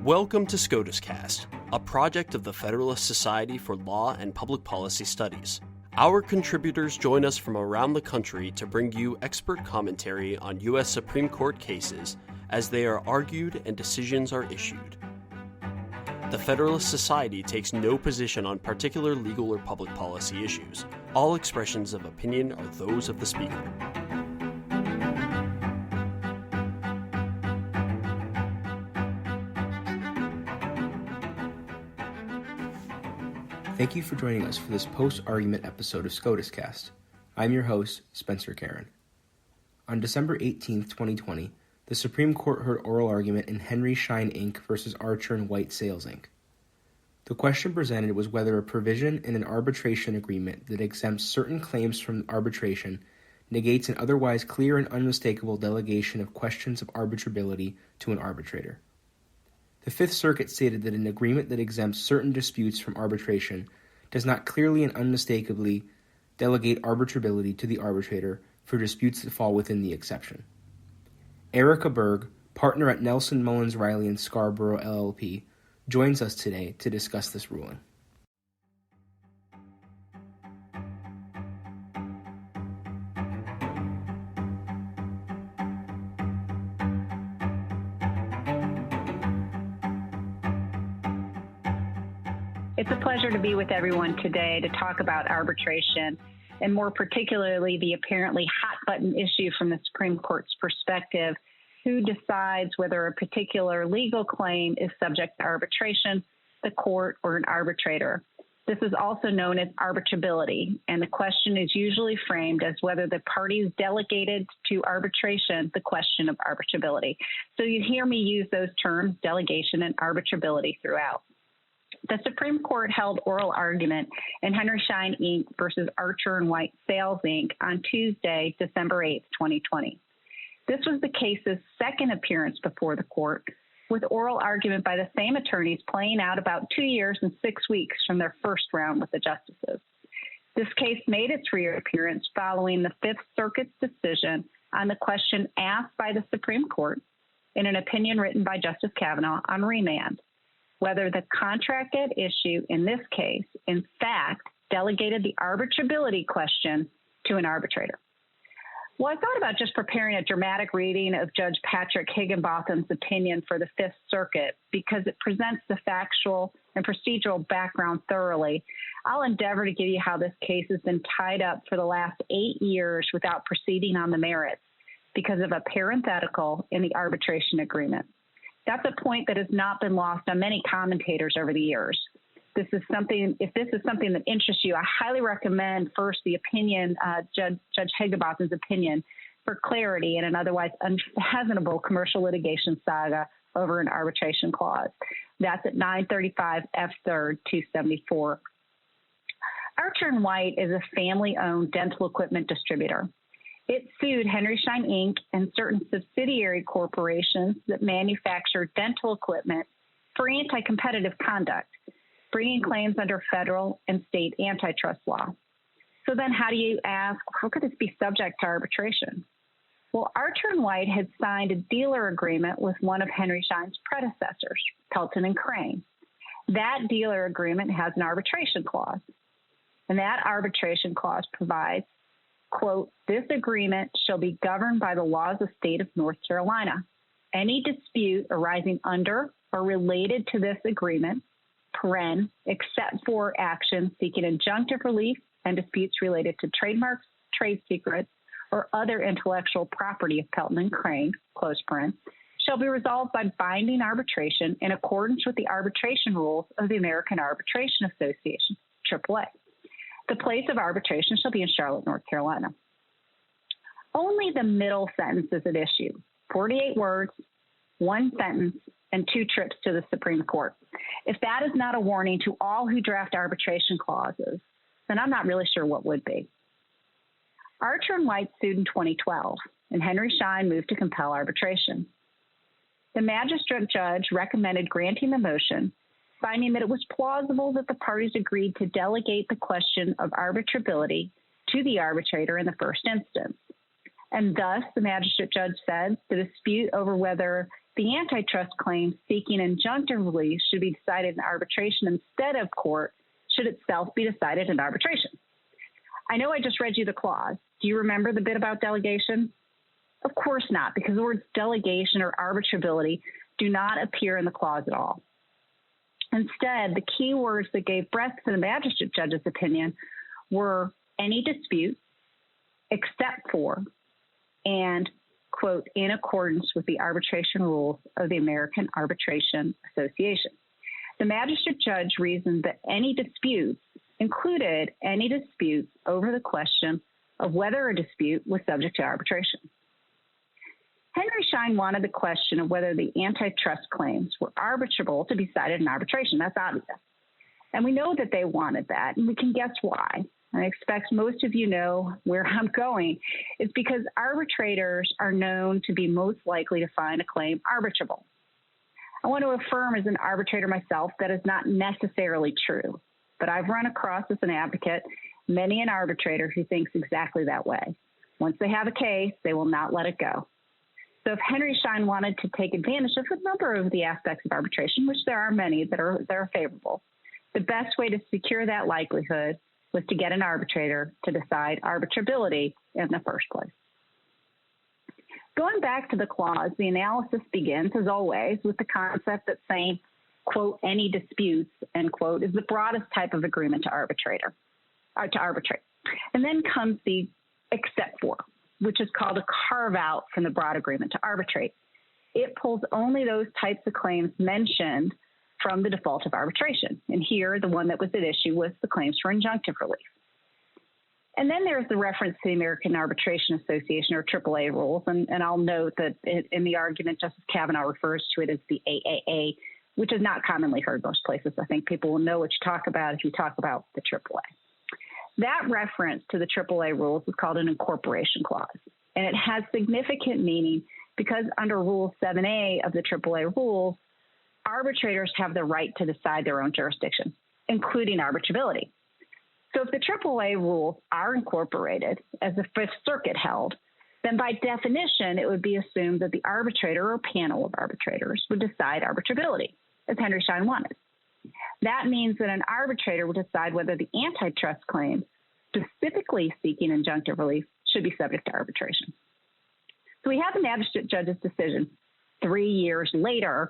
Welcome to SCOTUScast, a project of the Federalist Society for Law and Public Policy Studies. Our contributors join us from around the country to bring you expert commentary on U.S. Supreme Court cases as they are argued and decisions are issued. The Federalist Society takes no position on particular legal or public policy issues. All expressions of opinion are those of the speaker. Thank you for joining us for this post-argument episode of SCOTUScast. I'm your host, Spencer Karen. On December 18, 2020, the Supreme Court heard oral argument in Henry Schein Inc. v. Archer & White Sales Inc. The question presented was whether a provision in an arbitration agreement that exempts certain claims from arbitration negates an otherwise clear and unmistakable delegation of questions of arbitrability to an arbitrator. The Fifth Circuit stated that an agreement that exempts certain disputes from arbitration does not clearly and unmistakably delegate arbitrability to the arbitrator for disputes that fall within the exception. Erika Birg, partner at Nelson, Mullins, Riley & Scarborough, LLP, joins us today to discuss this ruling. It's a pleasure to be with everyone today to talk about arbitration, and more particularly the apparently hot-button issue from the Supreme Court's perspective: who decides whether a particular legal claim is subject to arbitration, the court, or an arbitrator. This is also known as arbitrability, and the question is usually framed as whether the parties delegated to arbitration the question of arbitrability. So you hear me use those terms, delegation and arbitrability, throughout. The Supreme Court held oral argument in Henry Schein Inc. versus Archer & White Sales Inc. on Tuesday, December 8, 2020. This was the case's second appearance before the court, with oral argument by the same attorneys playing out about 2 years and 6 weeks from their first round with the justices. This case made its reappearance following the Fifth Circuit's decision on the question asked by the Supreme Court in an opinion written by Justice Kavanaugh on remand: whether the contract at issue in this case, in fact, delegated the arbitrability question to an arbitrator. Well, I thought about just preparing a dramatic reading of Judge Patrick Higginbotham's opinion for the Fifth Circuit because it presents the factual and procedural background thoroughly. I'll endeavor to give you how this case has been tied up for the last 8 years without proceeding on the merits because of a parenthetical in the arbitration agreement. That's a point that has not been lost on many commentators over the years. If this is something that interests you, I highly recommend first the opinion, Judge Higginbotham's opinion, for clarity in an otherwise unfathomable commercial litigation saga over an arbitration clause. That's at 935 F. 3rd 274. Archer & White is a family-owned dental equipment distributor. It sued Henry Schein Inc. and certain subsidiary corporations that manufacture dental equipment for anti-competitive conduct, bringing claims under federal and state antitrust law. So then how do you ask, how could this be subject to arbitration? Well, Archer & White had signed a dealer agreement with one of Henry Schein's predecessors, Pelton and Crane. That dealer agreement has an arbitration clause, and that arbitration clause provides, quote, "This agreement shall be governed by the laws of the state of North Carolina. Any dispute arising under or related to this agreement, except for actions seeking injunctive relief and disputes related to trademarks, trade secrets, or other intellectual property of Pelton and Crane, close paren, shall be resolved by binding arbitration in accordance with the arbitration rules of the American Arbitration Association, AAA. The place of arbitration shall be in Charlotte, North Carolina." Only the middle sentence is at issue, 48 words, one sentence, and 2 trips to the Supreme Court. If that is not a warning to all who draft arbitration clauses, then I'm not really sure what would be. Archer & White sued in 2012, and Henry Schein moved to compel arbitration. The magistrate judge recommended granting the motion, finding that it was plausible that the parties agreed to delegate the question of arbitrability to the arbitrator in the first instance. And thus, the magistrate judge said the dispute over whether the antitrust claim seeking injunctive relief should be decided in arbitration instead of court should itself be decided in arbitration. I know I just read you the clause. Do you remember the bit about delegation? Of course not, because the words delegation or arbitrability do not appear in the clause at all. Instead, the key words that gave breath to the magistrate judge's opinion were any dispute, except for, and, quote, in accordance with the arbitration rules of the American Arbitration Association. The magistrate judge reasoned that any disputes included any disputes over the question of whether a dispute was subject to arbitration. Henry Schein wanted the question of whether the antitrust claims were arbitrable to be decided in arbitration. That's obvious. And we know that they wanted that, and we can guess why. I expect most of you know where I'm going. It's because arbitrators are known to be most likely to find a claim arbitrable. I want to affirm as an arbitrator myself that is not necessarily true, but I've run across as an advocate many an arbitrator who thinks exactly that way. Once they have a case, they will not let it go. So if Henry Schein wanted to take advantage of a number of the aspects of arbitration, which there are many that are favorable, the best way to secure that likelihood was to get an arbitrator to decide arbitrability in the first place. Going back to the clause, the analysis begins, as always, with the concept that saying, quote, any disputes, end quote, is the broadest type of agreement to arbitrate. And then comes the except for, which is called a carve out from the broad agreement to arbitrate. It pulls only those types of claims mentioned from the default of arbitration. And here, the one that was at issue was the claims for injunctive relief. And then there's the reference to the American Arbitration Association, or AAA rules. And I'll note that in the argument, Justice Kavanaugh refers to it as the AAA, which is not commonly heard most places. I think people will know what you talk about if you talk about the AAA. That reference to the AAA rules is called an incorporation clause. And it has significant meaning because under Rule 7A of the AAA rules, arbitrators have the right to decide their own jurisdiction, including arbitrability. So if the AAA rules are incorporated, as the Fifth Circuit held, then by definition, it would be assumed that the arbitrator or panel of arbitrators would decide arbitrability, as Henry Schein wanted. That means that an arbitrator would decide whether the antitrust claims, specifically seeking injunctive relief, should be subject to arbitration. So we have the magistrate judge's decision 3 years later,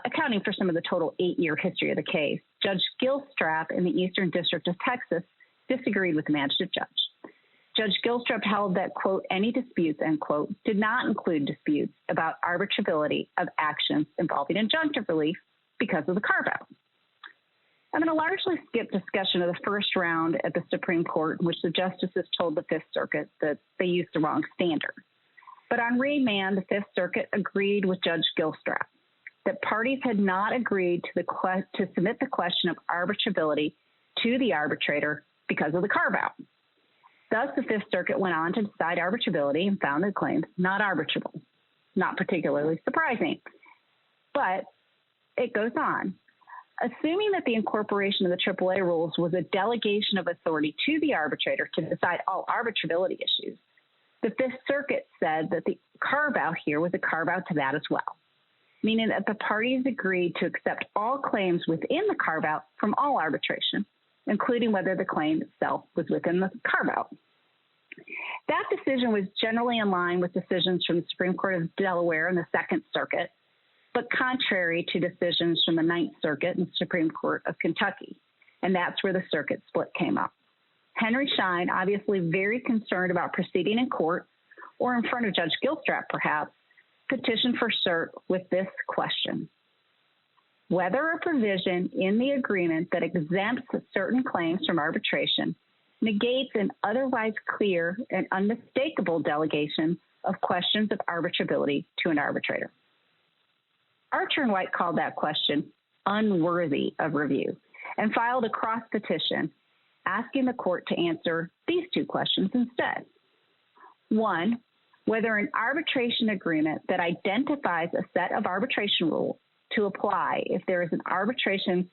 accounting for some of the total 8-year history of the case. Judge Gilstrap in the Eastern District of Texas disagreed with the magistrate judge. Judge Gilstrap held that, quote, any disputes, end quote, did not include disputes about arbitrability of actions involving injunctive relief because of the carve-out. I'm going to largely skip discussion of the first round at the Supreme Court, in which the justices told the Fifth Circuit that they used the wrong standard. But on remand, the Fifth Circuit agreed with Judge Gilstrap that parties had not agreed to submit the question of arbitrability to the arbitrator because of the carve-out. Thus, the Fifth Circuit went on to decide arbitrability and found the claims not arbitrable. Not particularly surprising. But it goes on. Assuming that the incorporation of the AAA rules was a delegation of authority to the arbitrator to decide all arbitrability issues, the Fifth Circuit said that the carve-out here was a carve-out to that as well, meaning that the parties agreed to accept all claims within the carve-out from all arbitration, including whether the claim itself was within the carve-out. That decision was generally in line with decisions from the Supreme Court of Delaware and the Second Circuit, but contrary to decisions from the Ninth Circuit and the Supreme Court of Kentucky, and that's where the circuit split came up. Henry Schein, obviously very concerned about proceeding in court or in front of Judge Gilstrap, perhaps, petitioned for cert with this question: whether a provision in the agreement that exempts certain claims from arbitration negates an otherwise clear and unmistakable delegation of questions of arbitrability to an arbitrator. Archer and White called that question unworthy of review and filed a cross petition asking the court to answer these two questions instead. One, whether an arbitration agreement that identifies a set of arbitration rules to apply if there is an arbitration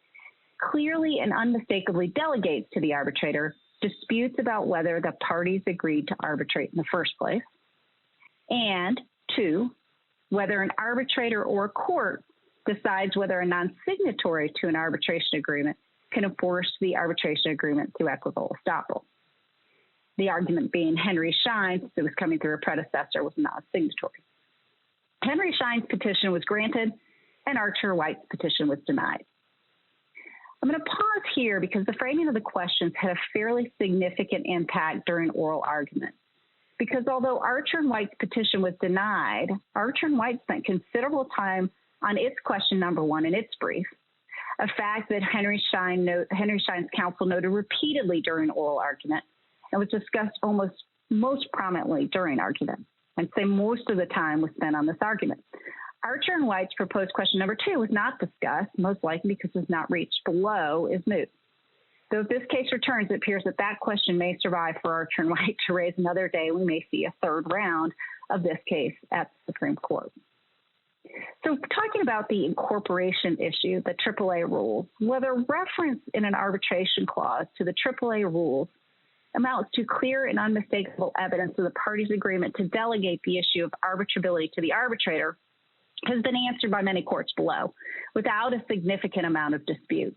clearly and unmistakably delegates to the arbitrator disputes about whether the parties agreed to arbitrate in the first place. and 2, whether an arbitrator or a court decides whether a non-signatory to an arbitration agreement can enforce the arbitration agreement through equitable estoppel. The argument being Henry Schein, since it was coming through a predecessor, was not signatory. Henry Schein's petition was granted, and Archer White's petition was denied. I'm going to pause here because the framing of the questions had a fairly significant impact during oral argument. Because although Archer and White's petition was denied, Archer and White spent considerable time on its question number 1 in its brief, a fact that Henry Schein's counsel noted repeatedly during oral argument and was discussed most prominently during argument. I'd say most of the time was spent on this argument. Archer and White's proposed question number 2 was not discussed, most likely because it was not reached below is moot. Though if this case returns, it appears that that question may survive for Archer and White to raise another day. We may see a third round of this case at the Supreme Court. So talking about the incorporation issue, the AAA rules, whether reference in an arbitration clause to the AAA rules amounts to clear and unmistakable evidence of the parties' agreement to delegate the issue of arbitrability to the arbitrator has been answered by many courts below without a significant amount of dispute.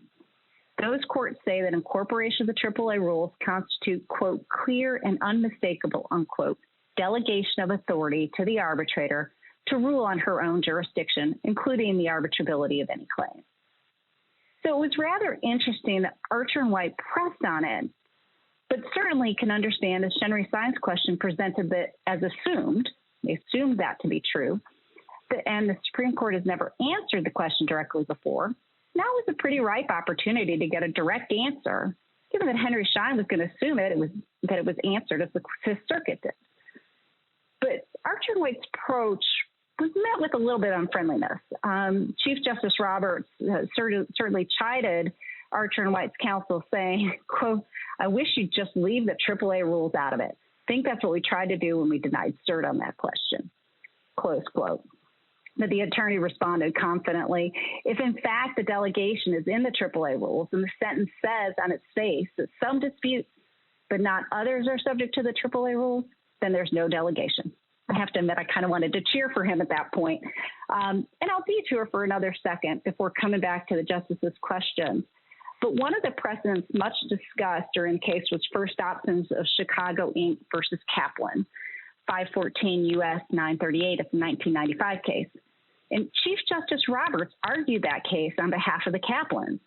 Those courts say that incorporation of the AAA rules constitute, quote, clear and unmistakable, unquote, delegation of authority to the arbitrator to rule on her own jurisdiction, including the arbitrability of any claim. So it was rather interesting that Archer and White pressed on it, but certainly can understand as Henry Schein's question presented that as assumed, they assumed that to be true, and the Supreme Court has never answered the question directly before. Now was a pretty ripe opportunity to get a direct answer, given that Henry Schein was going to assume that it was answered as the Fifth Circuit did. But Archer and White's approach was met with a little bit of unfriendliness. Chief Justice Roberts certainly chided Archer and White's counsel, saying, quote, I wish you'd just leave the AAA rules out of it. I think that's what we tried to do when we denied cert on that question, close quote. But the attorney responded confidently, if in fact the delegation is in the AAA rules and the sentence says on its face that some disputes but not others are subject to the AAA rules, then there's no delegation. I have to admit, I kind of wanted to cheer for him at that point. And I'll detour for another second before coming back to the justice's questions. But one of the precedents much discussed during the case was First Options of Chicago Inc. versus Kaplan, 514 U.S. 938 of the 1995 case. And Chief Justice Roberts argued that case on behalf of the Kaplans,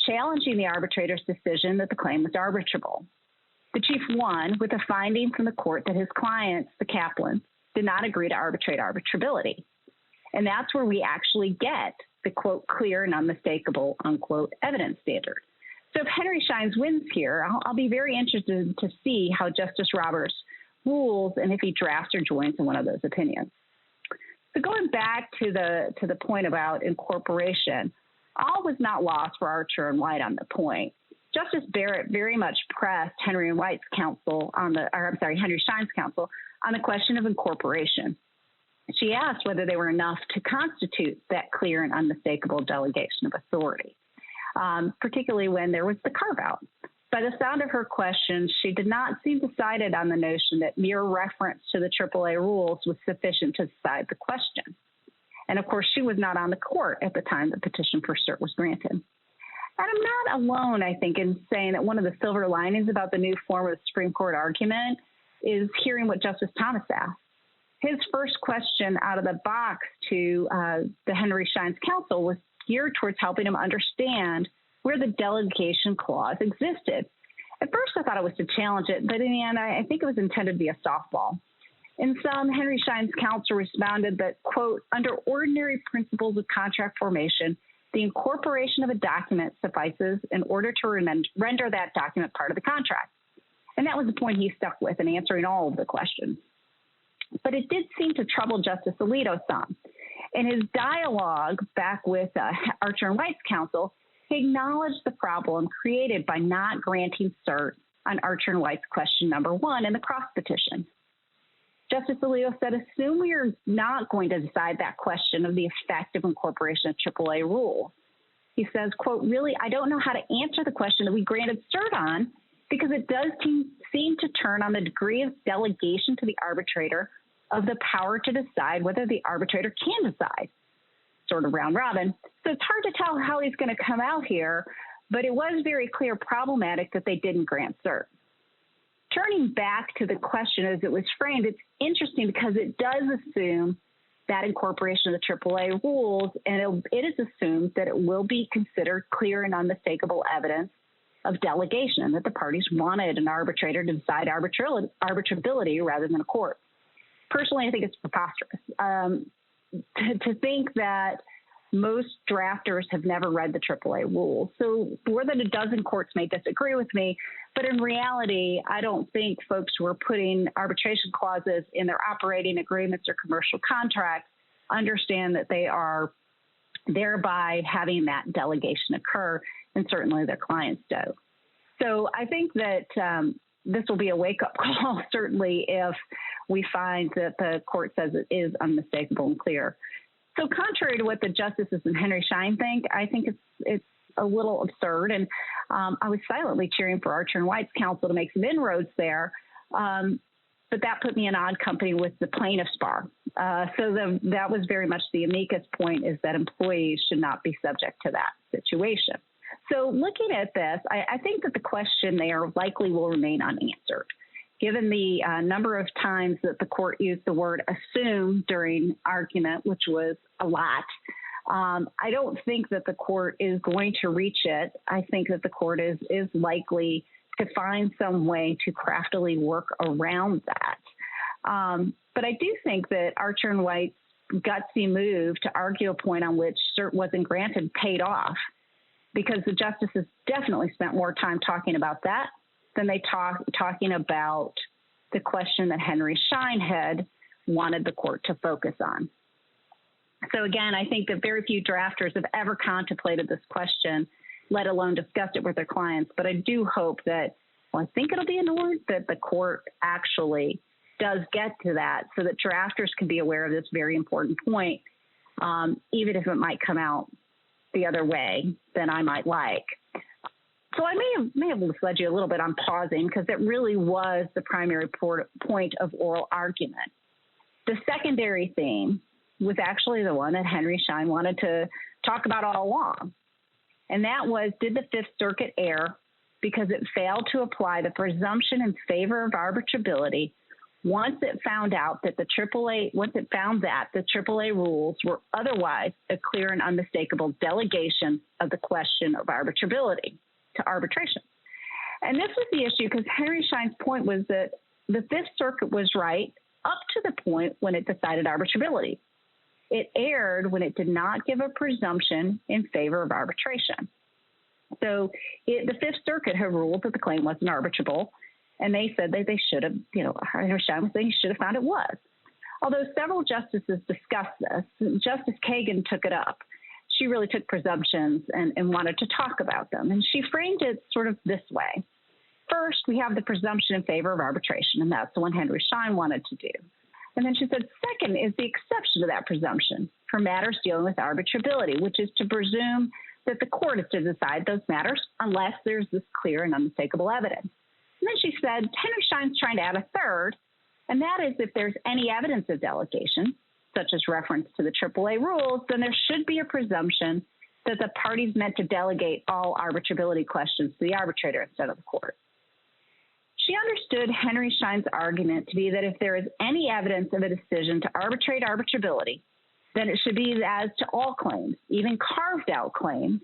challenging the arbitrator's decision that the claim was arbitrable. The chief won with a finding from the court that his clients, the Kaplans, did not agree to arbitrate arbitrability. And that's where we actually get the, quote, clear and unmistakable, unquote, evidence standard. So if Henry Schein wins here, I'll be very interested to see how Justice Roberts rules and if he drafts or joins in one of those opinions. So going back to the point about incorporation, all was not lost for Archer and White on the point. Justice Barrett very much pressed Henry Schein's counsel on the question of incorporation. She asked whether they were enough to constitute that clear and unmistakable delegation of authority, particularly when there was the carve-out. By the sound of her question, she did not seem decided on the notion that mere reference to the AAA rules was sufficient to decide the question. And of course, she was not on the court at the time the petition for cert was granted. And I'm not alone, I think, in saying that one of the silver linings about the new form of the Supreme Court argument is hearing what Justice Thomas asked. His first question out of the box to the Henry Schein's counsel was geared towards helping him understand where the delegation clause existed. At first, I thought it was to challenge it, but in the end, I think it was intended to be a softball. In sum, Henry Schein's counsel responded that, quote, under ordinary principles of contract formation, the incorporation of a document suffices in order to render that document part of the contract. And that was the point he stuck with in answering all of the questions. But it did seem to trouble Justice Alito some. In his dialogue back with Archer and White's counsel, he acknowledged the problem created by not granting cert on Archer and White's question number 1 in the cross petition. Justice Alito said, assume we are not going to decide that question of the effect of incorporation of AAA rules. He says, quote, really, I don't know how to answer the question that we granted cert on, because it does seem to turn on the degree of delegation to the arbitrator of the power to decide whether the arbitrator can decide, sort of round robin. So it's hard to tell how he's going to come out here, but it was very clear problematic that they didn't grant cert. Turning back to the question as it was framed, it's interesting because it does assume that incorporation of the AAA rules, and it is assumed that it will be considered clear and unmistakable evidence of delegation, and that the parties wanted an arbitrator to decide arbitrability rather than a court. Personally, I think it's preposterous to think that most drafters have never read the AAA rules. So more than a dozen courts may disagree with me, but in reality, I don't think folks who are putting arbitration clauses in their operating agreements or commercial contracts understand that they are thereby having that delegation occur, and certainly their clients do. So I think that this will be a wake-up call, certainly, if we find that the court says it is unmistakable and clear. So contrary to what the justices in Henry Schein think, I think it's a little absurd. And I was silently cheering for Archer and White's counsel to make some inroads there. But that put me in odd company with the plaintiff's bar. So that was very much the amicus point, is that employees should not be subject to that situation. So looking at this, I think that the question there likely will remain unanswered. Given the number of times that the court used the word assume during argument, which was a lot, I don't think that the court is going to reach it. I think that the court is likely to find some way to craftily work around that. But I do think that Archer and White's gutsy move to argue a point on which cert wasn't granted paid off, because the justices definitely spent more time talking about that than they talking about the question that Henry Schein had wanted the court to focus on. So again, I think that very few drafters have ever contemplated this question, let alone discussed it with their clients. But I do hope that, I think it'll be ignored, that the court actually does get to that, so that drafters can be aware of this very important point, even if it might come out the other way than I might like. So I may have misled you a little bit on pausing, because it really was the primary point of oral argument. The secondary theme was actually the one that Henry Schein wanted to talk about all along. And that was, did the Fifth Circuit err because it failed to apply the presumption in favor of arbitrability once it found that the AAA rules were otherwise a clear and unmistakable delegation of the question of arbitrability to arbitration? And this was the issue, because Henry Schein's point was that the Fifth Circuit was right up to the point when it decided arbitrability. It erred when it did not give a presumption in favor of arbitration. So the Fifth Circuit had ruled that the claim wasn't arbitrable, and they said that they should have, Henry Schein was saying he should have found it was. Although several justices discussed this, Justice Kagan took it up. She really took presumptions and wanted to talk about them. And she framed it sort of this way. First, we have the presumption in favor of arbitration, and that's the one Henry Schein wanted to do. And then she said, second is the exception to that presumption for matters dealing with arbitrability, which is to presume that the court is to decide those matters unless there's this clear and unmistakable evidence. And then she said, Henry Schein's trying to add a third, and that is if there's any evidence of delegation, such as reference to the AAA rules, then there should be a presumption that the parties meant to delegate all arbitrability questions to the arbitrator instead of the court. She understood Henry Schein's argument to be that if there is any evidence of a decision to arbitrate arbitrability, then it should be as to all claims, even carved out claims,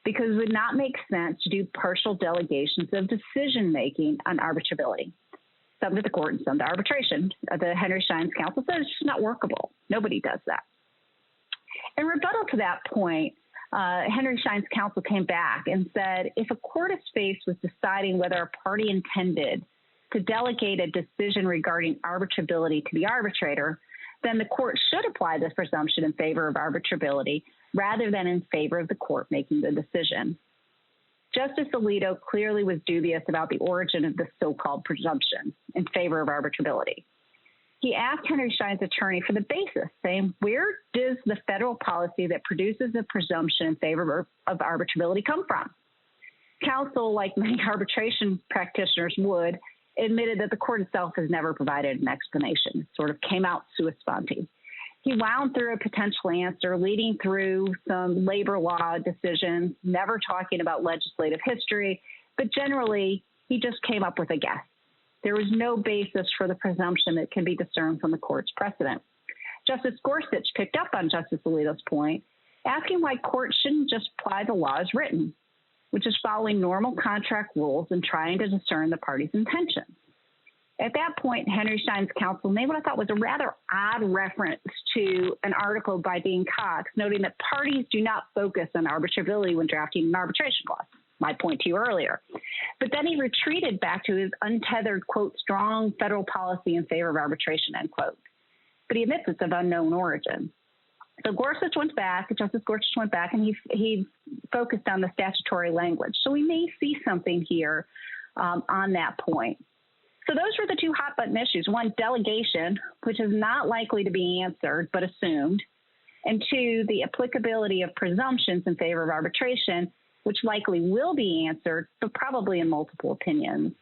because it would not make sense to do partial delegations of decision-making on arbitrability, some to the court and some to arbitration. The Henry Schein's counsel says it's just not workable. Nobody does that. In rebuttal to that point, Henry Schein's counsel came back and said, if a court is faced with deciding whether a party intended to delegate a decision regarding arbitrability to the arbitrator, then the court should apply this presumption in favor of arbitrability rather than in favor of the court making the decision. Justice Alito clearly was dubious about the origin of the so-called presumption in favor of arbitrability. He asked Henry Schein's attorney for the basis, saying, where does the federal policy that produces a presumption in favor of arbitrability come from? Counsel, like many arbitration practitioners would, admitted that the court itself has never provided an explanation. It sort of came out sua sponte. He wound through a potential answer, leading through some labor law decisions, never talking about legislative history, but generally, he just came up with a guess. There was no basis for the presumption that can be discerned from the court's precedent. Justice Gorsuch picked up on Justice Alito's point, asking why courts shouldn't just apply the law as written, which is following normal contract rules and trying to discern the parties' intentions. At that point, Henry Schein's counsel made what I thought was a rather odd reference to an article by Dean Cox, noting that parties do not focus on arbitrability when drafting an arbitration clause, my point to you earlier. But then he retreated back to his untethered, quote, strong federal policy in favor of arbitration, end quote. But he admits it's of unknown origin. So Justice Gorsuch went back, and he focused on the statutory language. So we may see something here on that point. So those were the two hot-button issues. One, delegation, which is not likely to be answered but assumed. And two, the applicability of presumptions in favor of arbitration, which likely will be answered, but probably in multiple opinions.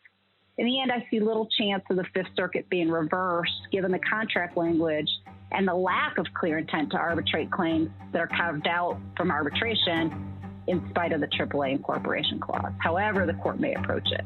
In the end, I see little chance of the Fifth Circuit being reversed, given the contract language and the lack of clear intent to arbitrate claims that are carved out from arbitration in spite of the AAA incorporation clause. However, the court may approach it.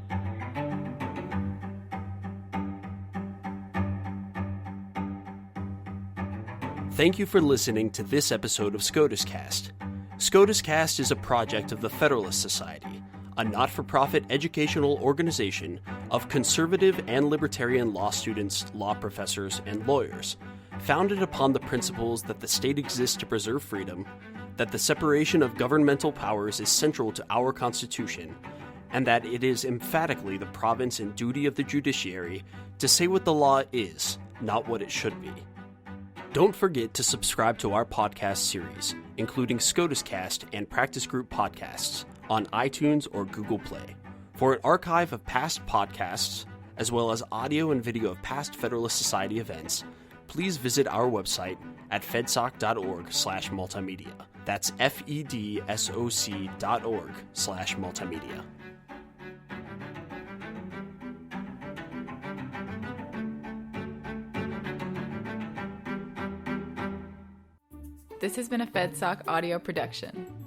Thank you for listening to this episode of SCOTUScast. SCOTUScast is a project of the Federalist Society, a not-for-profit educational organization of conservative and libertarian law students, law professors, and lawyers, founded upon the principles that the state exists to preserve freedom, that the separation of governmental powers is central to our Constitution, and that it is emphatically the province and duty of the judiciary to say what the law is, not what it should be. Don't forget to subscribe to our podcast series, including SCOTUScast and Practice Group podcasts, on iTunes or Google Play. For an archive of past podcasts, as well as audio and video of past Federalist Society events, please visit our website at fedsoc.org/multimedia. That's fedsoc.org/multimedia. This has been a FedSoc audio production.